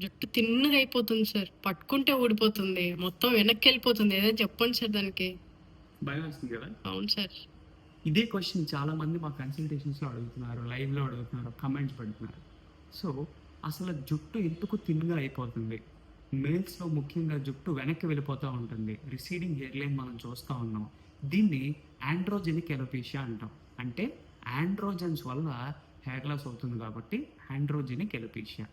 జుట్టు తిన్నగా అయిపోతుంది సార్. పట్టుకుంటే ఊడిపోతుంది. మొత్తం వెనక్కి వెళ్ళిపోతుంది. ఏదో చెప్పండి సార్ దానికి. భయం వస్తుంది కదా. అవును సార్. ఇదే క్వశ్చన్ చాలా మంది మా కన్సల్టేషన్స్లో అడుగుతున్నారు, లైవ్లో అడుగుతున్నారు, కమెంట్స్ పెడుతున్నారు. సో అసలు జుట్టు ఎందుకు తిన్గా అయిపోతుంది? మేల్స్లో ముఖ్యంగా జుట్టు వెనక్కి వెళ్ళిపోతూ ఉంటుంది, రిసీడింగ్ హెయిర్ లైన్ మనం చూస్తూ ఉన్నాం. దీన్ని ఆండ్రోజెనిక్ ఎలోపేషియా అంటాం. అంటే ఆండ్రోజన్స్ వల్ల హెయిర్ లాస్ అవుతుంది కాబట్టి ఆండ్రోజెనిక్ ఎలోపేషియా.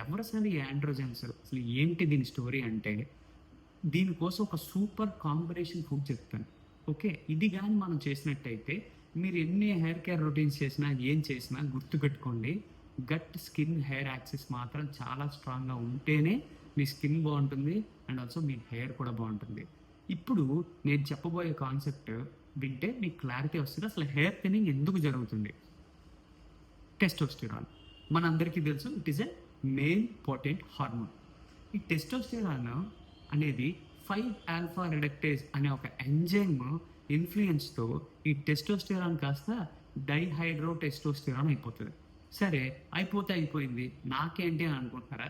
ఎవరు సార్ ఈ ఆండ్రోజన్స్? అసలు ఏంటి దీని స్టోరీ అంటే, దీనికోసం ఒక సూపర్ కాంబినేషన్ ఫుడ్ చెప్తాను. ఓకే, ఇది కానీ మనం చేసినట్టయితే మీరు ఎన్ని హెయిర్ కేర్ రొటీన్స్ చేసినా ఏం చేసినా గుర్తుపెట్టుకోండి, గట్ స్కిన్ హెయిర్ యాక్సెస్ మాత్రం చాలా స్ట్రాంగ్గా ఉంటేనే మీ స్కిన్ బాగుంటుంది అండ్ ఆల్సో మీ హెయిర్ కూడా బాగుంటుంది. ఇప్పుడు నేను చెప్పబోయే కాన్సెప్ట్ వింటే మీకు క్లారిటీ వస్తుంది. అసలు హెయిర్ థిన్నింగ్ ఎందుకు జరుగుతుంది? టెస్టోస్టెరాన్ మనందరికీ తెలుసు, it is a main potent hormone. ఈ టెస్టోస్టెరాన్ అనేది 5-ఆల్ఫా రెడక్టేజ్ అనే ఒక ఎంజైమ్ ఇన్ఫ్లుయెన్స్తో ఈ టెస్టోస్టెరాన్ కాస్త డైహైడ్రో టెస్టోస్టెరాన్ అయిపోతుంది. సరే, అయిపోయింది, నాకేంటి అని అనుకుంటున్నారా?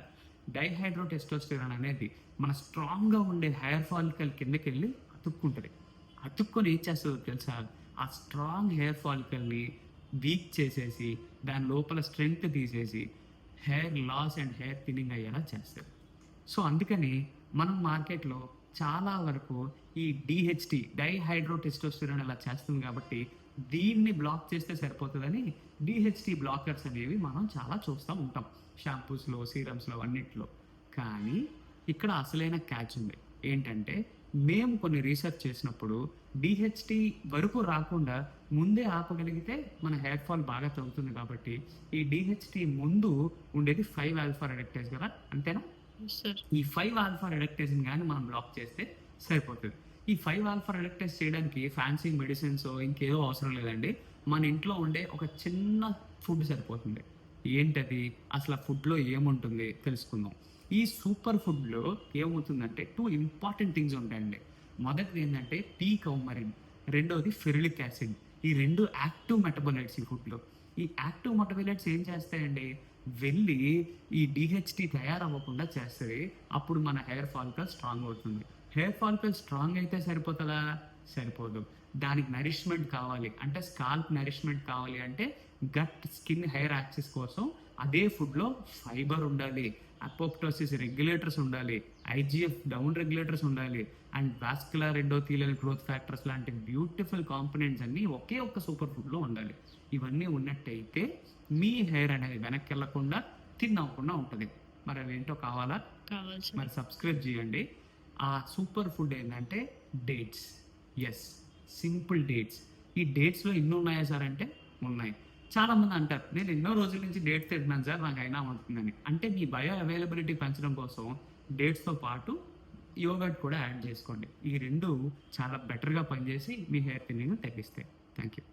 డైహైడ్రో టెస్టోస్టెరాన్ అనేది మన స్ట్రాంగ్గా ఉండే హెయిర్ ఫాలికల్ కిందకి వెళ్ళి అతుక్కొని ఏం చేస్తుందో తెలుసా? ఆ స్ట్రాంగ్ హెయిర్ ఫాలికల్ని వీక్ చేసేసి దాని లోపల స్ట్రెంగ్త్ తీసేసి hair loss and hair thinning అయ్యేలా చేస్తారు. సో అందుకని మనం మార్కెట్లో చాలా వరకు ఈ డిహెచ్టి డైహైడ్రో టెస్టోస్టెరాన్ అలా చేస్తుంది కాబట్టి దీన్ని బ్లాక్ చేస్తే సరిపోతుందని డిహెచ్టి బ్లాకర్స్ అనేవి మనం చాలా చూస్తూ ఉంటాం షాంపూస్లో, సీరమ్స్లో, అన్నిట్లో. కానీ ఇక్కడ అసలైన క్యాచ్ ఉంది. ఏంటంటే మేము కొన్ని రీసెర్చ్ చేసినప్పుడు డిహెచ్టి వరకు రాకుండా ముందే ఆపగలిగితే మన హెయిర్ ఫాల్ బాగా తగ్గుతుంది. కాబట్టి ఈ డిహెచ్టి ముందు ఉండేది 5-ఆల్ఫా రెడక్టేజ్ కదా, అంతేనా? ఈ 5-ఆల్ఫా రెడక్టేజ్ని కానీ మనం బ్లాక్ చేస్తే సరిపోతుంది. ఈ 5-ఆల్ఫా రెడక్టేజ్ చేయడానికి ఫ్యాన్సీ మెడిసిన్స్ ఇంకేదో అవసరం లేదండి. మన ఇంట్లో ఉండే ఒక చిన్న ఫుడ్ సరిపోతుంది. ఏంటది? అసలు ఆ ఫుడ్లో ఏముంటుంది తెలుసుకుందాం. ఈ సూపర్ ఫుడ్లో ఏమవుతుందంటే 2 ఇంపార్టెంట్ థింగ్స్ ఉంటాయండి. మొదటిది ఏంటంటే పీ కౌమరిన్, రెండోది ఫెరులిక్ యాసిడ్. ఈ 2 యాక్టివ్ మెటబోలైట్స్ ఈ ఫుడ్లో. ఈ యాక్టివ్ మెటబోలైట్స్ ఏం చేస్తాయండి? వెళ్ళి ఈ డిహెచ్టి తయారవ్వకుండా చేస్తుంది. అప్పుడు మన హెయిర్ ఫాలికల్ స్ట్రాంగ్ అవుతుంది. హెయిర్ ఫాలికల్ స్ట్రాంగ్ అయితే సరిపోతుందా? సరిపోదు. దానికి నరిష్మెంట్ కావాలి. అంటే స్కాల్ప్ నరిష్మెంట్ కావాలి అంటే గట్ స్కిన్ హెయిర్ యాక్సెస్ కోసం అదే ఫుడ్లో ఫైబర్ ఉండాలి, అపోప్టోసిస్ రెగ్యులేటర్స్ ఉండాలి, ఐజిఎఫ్ డౌన్ రెగ్యులేటర్స్ ఉండాలి, and vascular endothelial growth factors లాంటి బ్యూటిఫుల్ కాంపోనెంట్స్ అన్నీ ఒకే ఒక్క సూపర్ ఫుడ్లో ఉండాలి. ఇవన్నీ ఉన్నట్టయితే మీ హెయిర్ అనేది వెనక్కి వెళ్ళకుండా తిన్నవ్వకుండా ఉంటుంది. మరి అవి ఏంటో కావాలా? మరి సబ్స్క్రైబ్ చేయండి. ఆ సూపర్ ఫుడ్ ఏంటంటే డేట్స్. Yes, simple dates. ఈ డేట్స్లో ఇన్ని ఉన్నాయా సార్ అంటే ఉన్నాయి. చాలామంది అంటారు, నేను ఎన్నో రోజుల నుంచి డేట్స్ తింటున్నాను సార్, నాకు అయినా అవుతుందని. అంటే మీ బయో అవైలబిలిటీ పెంచడం కోసం డేట్స్తో పాటు యోగర్ట్ కూడా యాడ్ చేసుకోండి. ఈ 2 చాలా బెటర్గా పనిచేసి మీ హెయిర్ థిన్నింగ్ తగ్గిస్తాయి. Thank you.